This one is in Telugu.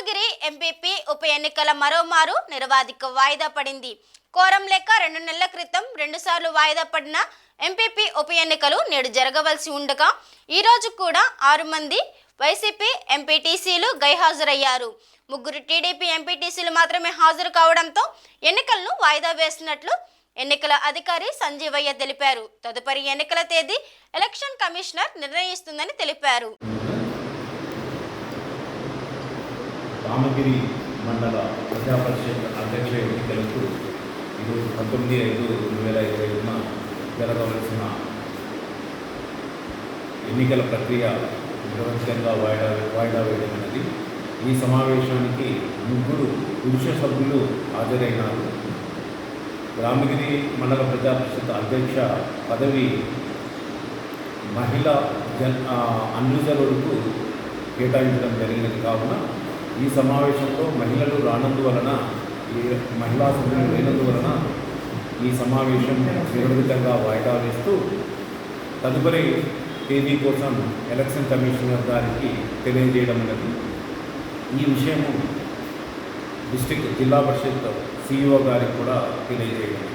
రామగిరి ఎంపీపీ ఉప ఎన్నికల మరోమారు నిర్వాధిక వాయిదా పడింది. కోరం లేక 2 నెలల క్రితం 2 సార్లు వాయిదా పడిన ఎంపీపీ ఉప ఎన్నికలు నేడు జరగవలసి ఉండగా ఈ రోజు కూడా 6 మంది వైసీపీ ఎంపీటీసీలు గైహాజరయ్యారు. 3 టీడీపీ ఎంపీటీసీలు మాత్రమే హాజరు కావడంతో ఎన్నికలను వాయిదా వేసినట్లు ఎన్నికల అధికారి సంజీవయ్య తెలిపారు. తదుపరి ఎన్నికల తేదీ ఎలక్షన్ కమిషనర్ నిర్ణయిస్తుందని తెలిపారు. రామగిరి మండల ప్రజా పరిషత్ అధ్యక్ష ఎన్నికలకు ఈరోజు 19/5/2025న జరగవలసిన ఎన్నికల ప్రక్రియ నిరవధికంగా వాయిదా వేయడమైనది. ఈ సమావేశానికి 3 పురుష సభ్యులు హాజరైనారు. రామగిరి మండల ప్రజా పరిషత్ అధ్యక్ష పదవి మహిళా అన్రిజర్వ్డ్కు కేటాయించడం జరిగినది కావున ఈ సమావేశంలో మహిళలు రానందువలన మహిళా సభ్యులు లేనందువలన ఈ సమావేశం నిరవధికంగా వాయిదా వేస్తూ తదుపరి తేదీ కోసం ఎలక్షన్ కమిషనర్ గారికి తెలియజేయడం అనేది ఈ విషయము జిల్లా పరిషత్ సిఇఓ గారికి కూడా తెలియజేయడం.